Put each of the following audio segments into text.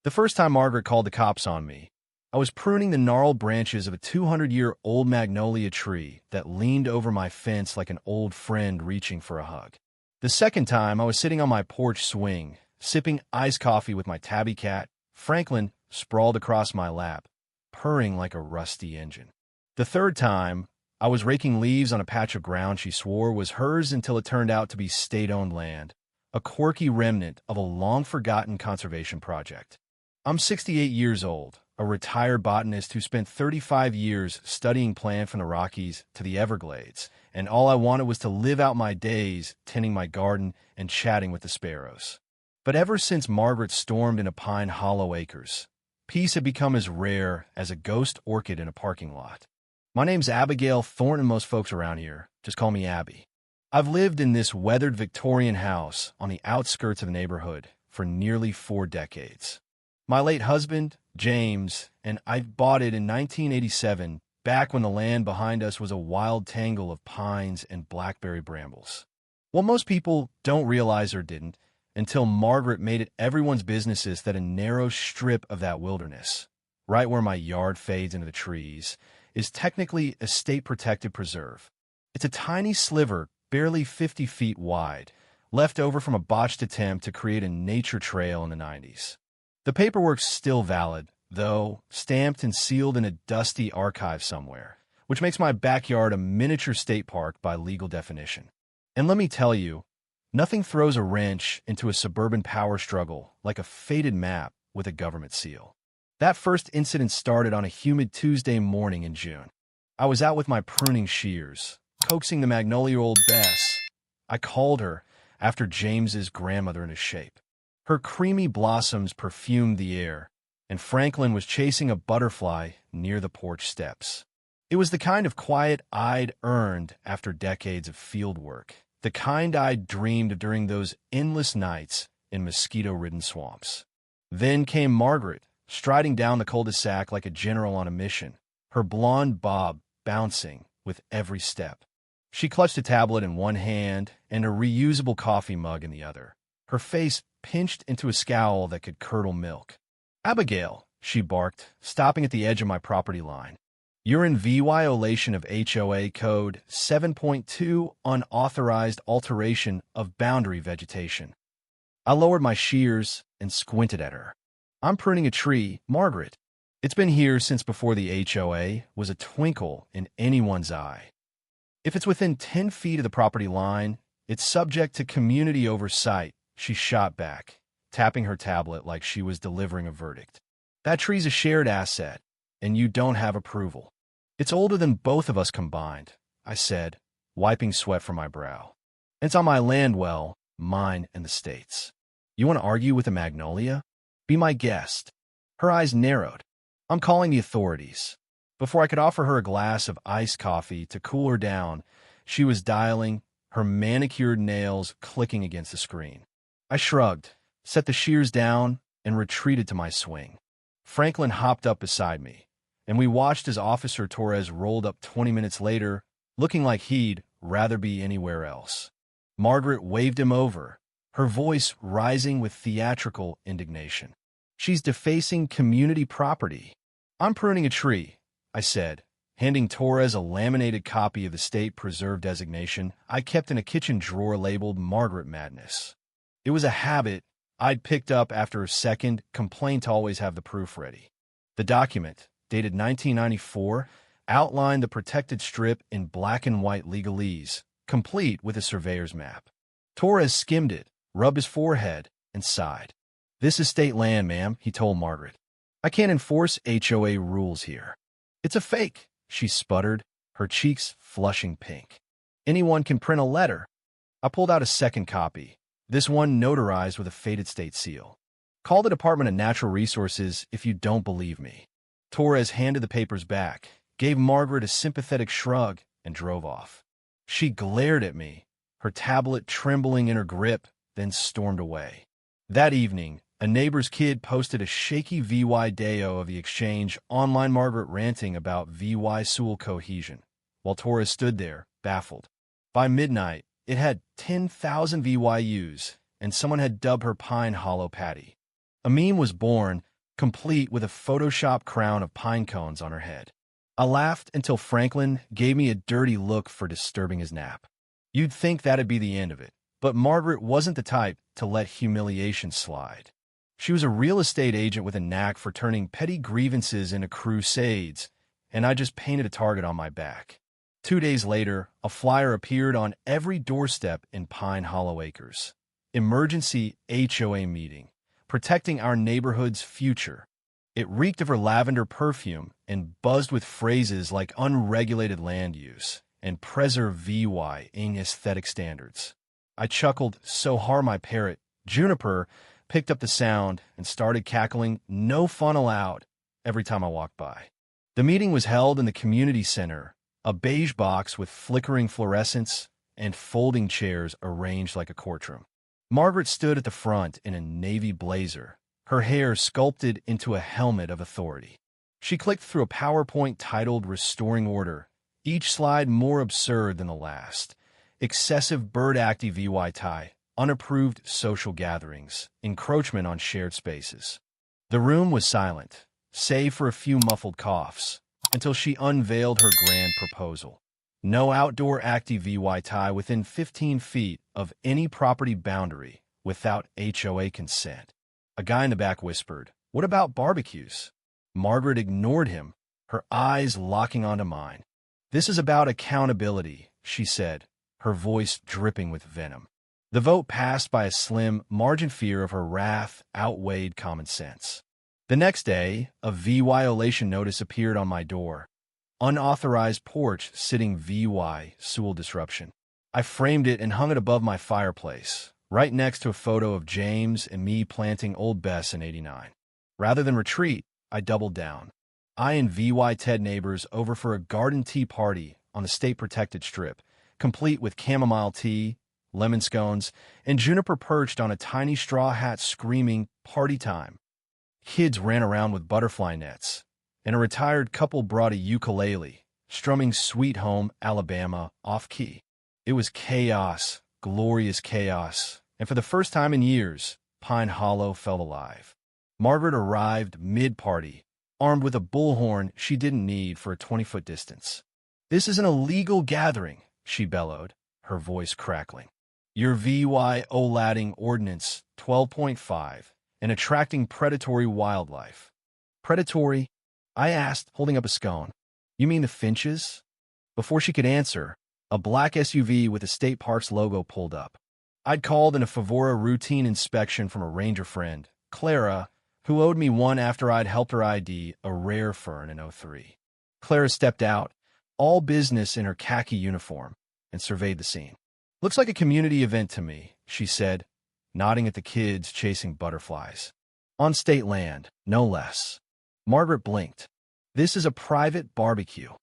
The first time Margaret called the cops on me, I was pruning the gnarled branches of a 200-year-old magnolia tree that leaned over my fence like an old friend reaching for a hug. The second time, I was sitting on my porch swing, sipping iced coffee with my tabby cat, Franklin, sprawled across my lap, purring like a rusty engine. The third time, I was raking leaves on a patch of ground she swore was hers until it turned out to be state-owned land, a quirky remnant of a long-forgotten conservation project. I'm 68 years old, a retired botanist who spent 35 years studying plants from the Rockies to the Everglades, and all I wanted was to live out my days tending my garden and chatting with the sparrows. But ever since Margaret stormed into Pine Hollow Acres, peace had become as rare as a ghost orchid in a parking lot. My name's Abigail Thornton. Most folks around here just call me Abby. I've lived in this weathered Victorian house on the outskirts of the neighborhood for nearly 4 decades. My late husband, James, and I bought it in 1987, back when the land behind us was a wild tangle of pines and blackberry brambles. What most people don't realize or didn't, until Margaret made it everyone's business, is that a narrow strip of that wilderness, right where my yard fades into the trees, is technically a state-protected preserve. It's a tiny sliver, barely 50 feet wide, left over from a botched attempt to create a nature trail in the 90s. The paperwork's still valid, though, stamped and sealed in a dusty archive somewhere, which makes my backyard a miniature state park by legal definition. And let me tell you, nothing throws a wrench into a suburban power struggle like a faded map with a government seal. That first incident started on a humid Tuesday morning in June. I was out with my pruning shears, coaxing the magnolia old Bess. I called her after James's grandmother in a shape. Her creamy blossoms perfumed the air, and Franklin was chasing a butterfly near the porch steps. It was the kind of quiet I'd earned after decades of field work, the kind I'd dreamed of during those endless nights in mosquito-ridden swamps. Then came Margaret, striding down the cul-de-sac like a general on a mission, her blonde bob bouncing with every step. She clutched a tablet in one hand and a reusable coffee mug in the other, her face pinched into a scowl that could curdle milk. "Abigail," she barked, stopping at the edge of my property line. "You're in violation of HOA Code 7.2, unauthorized alteration of boundary vegetation." I lowered my shears and squinted at her. "I'm pruning a tree, Margaret. It's been here since before the HOA was a twinkle in anyone's eye. If it's within 10 feet of the property line, it's subject to community oversight," she shot back, tapping her tablet like she was delivering a verdict. "That tree's a shared asset, and you don't have approval." "It's older than both of us combined," I said, wiping sweat from my brow. "It's on my land, well, mine and the state's. You want to argue with a magnolia? Be my guest." Her eyes narrowed. "I'm calling the authorities." Before I could offer her a glass of iced coffee to cool her down, she was dialing, her manicured nails clicking against the screen. I shrugged, set the shears down, and retreated to my swing. Franklin hopped up beside me, and we watched as Officer Torres rolled up 20 minutes later, looking like he'd rather be anywhere else. Margaret waved him over, her voice rising with theatrical indignation. "She's defacing community property." "I'm pruning a tree," I said, handing Torres a laminated copy of the state preserve designation I kept in a kitchen drawer labeled Margaret Madness. It was a habit I'd picked up after a second complaint to always have the proof ready. The document, dated 1994, outlined the protected strip in black and white legalese, complete with a surveyor's map. Torres skimmed it, rubbed his forehead, and sighed. "This is state land, ma'am," he told Margaret. "I can't enforce HOA rules here." "It's a fake," she sputtered, her cheeks flushing pink. "Anyone can print a letter." I pulled out a second copy, this one notarized with a faded state seal. "Call the Department of Natural Resources if you don't believe me." Torres handed the papers back, gave Margaret a sympathetic shrug, and drove off. She glared at me, her tablet trembling in her grip, then stormed away. That evening, a neighbor's kid posted a shaky VY Deo of the exchange, online Margaret ranting about VY Sewell cohesion, while Torres stood there, baffled. By midnight, it had 10,000 VYUs, and someone had dubbed her Pine Hollow Patty. A meme was born, complete with a Photoshop crown of pine cones on her head. I laughed until Franklin gave me a dirty look for disturbing his nap. You'd think that'd be the end of it, but Margaret wasn't the type to let humiliation slide. She was a real estate agent with a knack for turning petty grievances into crusades, and I just painted a target on my back. 2 days later, a flyer appeared on every doorstep in Pine Hollow Acres. Emergency HOA meeting, protecting our neighborhood's future. It reeked of her lavender perfume and buzzed with phrases like unregulated land use and preserve VY-ing aesthetic standards. I chuckled so hard my parrot, Juniper, picked up the sound and started cackling "no fun allowed" every time I walked by. The meeting was held in the community center, a beige box with flickering fluorescents and folding chairs arranged like a courtroom. Margaret stood at the front in a navy blazer, her hair sculpted into a helmet of authority. She clicked through a PowerPoint titled Restoring Order, each slide more absurd than the last. Excessive bird active VY tie, unapproved social gatherings, encroachment on shared spaces. The room was silent, save for a few muffled coughs, until she unveiled her grand proposal. No outdoor active VY tie within 15 feet of any property boundary without HOA consent. A guy in the back whispered, "What about barbecues?" Margaret ignored him, her eyes locking onto mine. "This is about accountability," she said, her voice dripping with venom. The vote passed by a slim margin. Fear of her wrath outweighed common sense. The next day, a violation notice appeared on my door. Unauthorized porch sitting VY Sewell disruption. I framed it and hung it above my fireplace, right next to a photo of James and me planting Old Bess in '89. Rather than retreat, I doubled down. I and VY Ted neighbors over for a garden tea party on the state-protected strip, complete with chamomile tea, lemon scones, and Juniper perched on a tiny straw hat screaming, "Party time!" Kids ran around with butterfly nets, and a retired couple brought a ukulele, strumming Sweet Home Alabama off-key. It was chaos, glorious chaos, and for the first time in years, Pine Hollow felt alive. Margaret arrived mid-party, armed with a bullhorn she didn't need for a 20-foot distance. "This is an illegal gathering," she bellowed, her voice crackling. "Your VY-OLADing Ordinance 12.5 and attracting predatory wildlife." "Predatory?" I asked, holding up a scone. "You mean the finches?" Before she could answer, a black SUV with a state parks logo pulled up. I'd called in a Favora routine inspection from a ranger friend, Clara, who owed me one after I'd helped her ID a rare fern in '03. Clara stepped out, all business in her khaki uniform, and surveyed the scene. "Looks like a community event to me," she said, nodding at the kids chasing butterflies. "On state land, no less." Margaret blinked. "This is a private barbecue."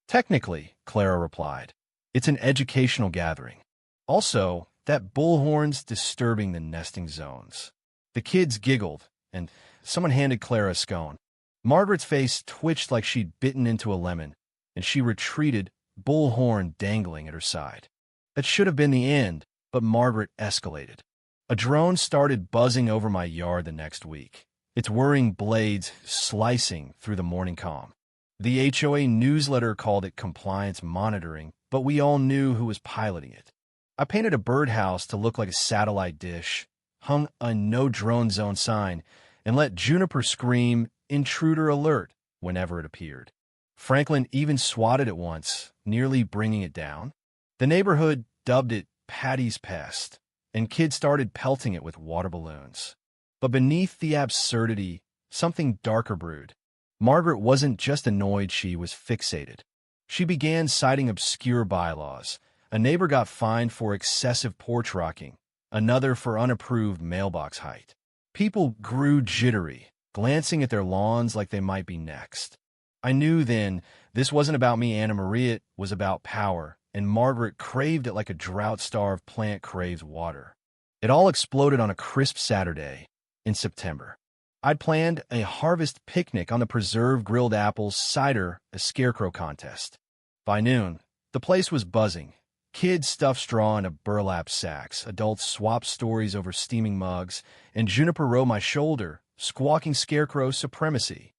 "Technically," Clara replied. "It's an educational gathering. Also, that bullhorn's disturbing the nesting zones." The kids giggled, and someone handed Clara a scone. Margaret's face twitched like she'd bitten into a lemon, and she retreated, bullhorn dangling at her side. That should have been the end, but Margaret escalated. A drone started buzzing over my yard the next week, its whirring blades slicing through the morning calm. The HOA newsletter called it compliance monitoring, but we all knew who was piloting it. I painted a birdhouse to look like a satellite dish, hung a no drone zone sign, and let Juniper scream "Intruder alert" whenever it appeared. Franklin even swatted it once, nearly bringing it down. The neighborhood dubbed it Patty's Pest, and kids started pelting it with water balloons. But beneath the absurdity, something darker brewed. Margaret wasn't just annoyed, she was fixated. She began citing obscure bylaws. A neighbor got fined for excessive porch rocking, another for unapproved mailbox height. People grew jittery, glancing at their lawns like they might be next. I knew then this wasn't about me, Anna Maria, it was about power, and Margaret craved it like a drought-starved plant craves water. It all exploded on a crisp Saturday in September. I'd planned a harvest picnic on the preserved grilled apples, cider, a scarecrow contest. By noon, the place was buzzing. Kids stuffed straw into burlap sacks, adults swapped stories over steaming mugs, and Juniper rode my shoulder, squawking scarecrow supremacy.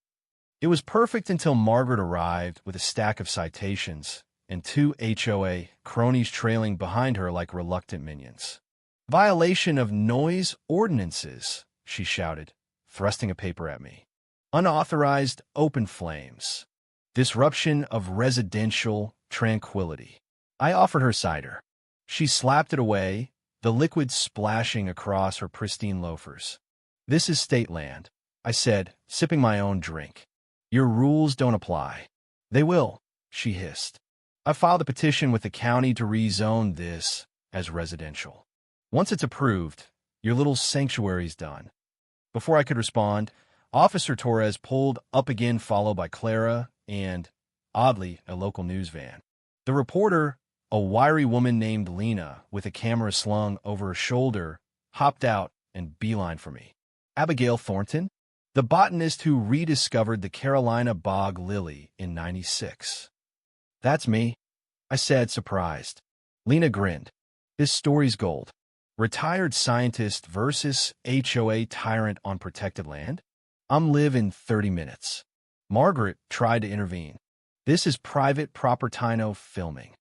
It was perfect until Margaret arrived with a stack of citations and two HOA cronies trailing behind her like reluctant minions. "Violation of noise ordinances," she shouted, thrusting a paper at me. "Unauthorized open flames. Disruption of residential tranquility." I offered her cider. She slapped it away, the liquid splashing across her pristine loafers. "This is state land," I said, sipping my own drink. "Your rules don't apply." "They will," she hissed. "I filed a petition with the county to rezone this as residential. Once it's approved, your little sanctuary's done." Before I could respond, Officer Torres pulled up again, followed by Clara and, oddly, a local news van. The reporter, a wiry woman named Lena with a camera slung over her shoulder, hopped out and beelined for me. "Abigail Thornton? The botanist who rediscovered the Carolina bog lily in '96. "That's me," I said, surprised. Lena grinned. "This story's gold. Retired scientist versus HOA tyrant on protected land? I'm live in 30 minutes. Margaret tried to intervene. "This is private propertino filming."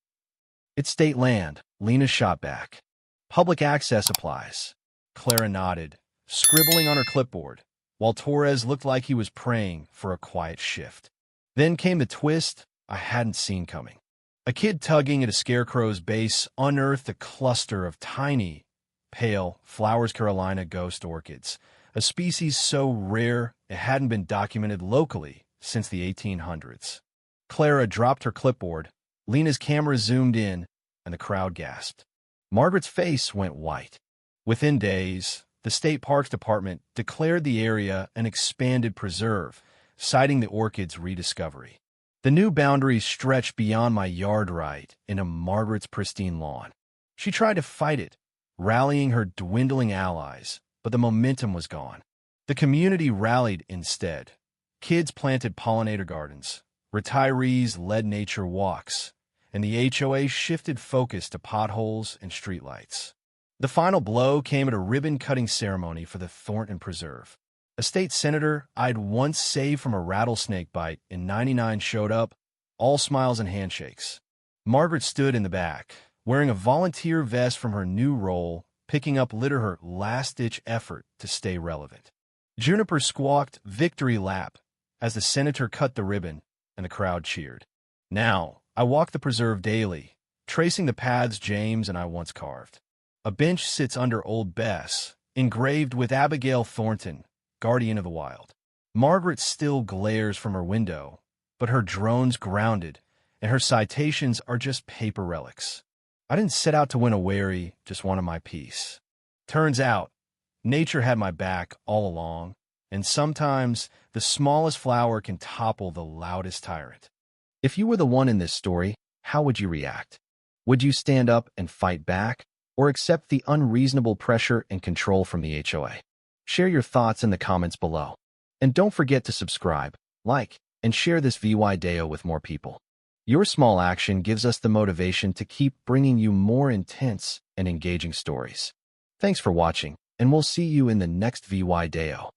"It's state land," Lena shot back. "Public access applies." Clara nodded, scribbling on her clipboard, while Torres looked like he was praying for a quiet shift. Then came the twist I hadn't seen coming. A kid tugging at a scarecrow's base unearthed a cluster of tiny, pale Flowers Carolina ghost orchids, a species so rare it hadn't been documented locally since the 1800s. Clara dropped her clipboard, Lena's camera zoomed in, and the crowd gasped. Margaret's face went white. Within days, the State Parks Department declared the area an expanded preserve, citing the orchid's rediscovery. The new boundaries stretched beyond my yard right into Margaret's pristine lawn. She tried to fight it, rallying her dwindling allies, but the momentum was gone. The community rallied instead. Kids planted pollinator gardens, retirees led nature walks, and the HOA shifted focus to potholes and streetlights. The final blow came at a ribbon-cutting ceremony for the Thornton Preserve. A state senator I'd once saved from a rattlesnake bite in '99 showed up, all smiles and handshakes. Margaret stood in the back, wearing a volunteer vest from her new role, picking up litter, her last-ditch effort to stay relevant. Juniper squawked victory lap as the senator cut the ribbon, and the crowd cheered. Now, I walk the preserve daily, tracing the paths James and I once carved. A bench sits under Old Bess, engraved with Abigail Thornton, guardian of the wild. Margaret still glares from her window, but her drone's grounded, and her citations are just paper relics. I didn't set out to win a wary, just wanted my peace. Turns out, nature had my back all along, and sometimes the smallest flower can topple the loudest tyrant. If you were the one in this story, how would you react? Would you stand up and fight back, or accept the unreasonable pressure and control from the HOA? Share your thoughts in the comments below. And don't forget to subscribe, like, and share this VY Deo with more people. Your small action gives us the motivation to keep bringing you more intense and engaging stories. Thanks for watching, and we'll see you in the next VY Deo.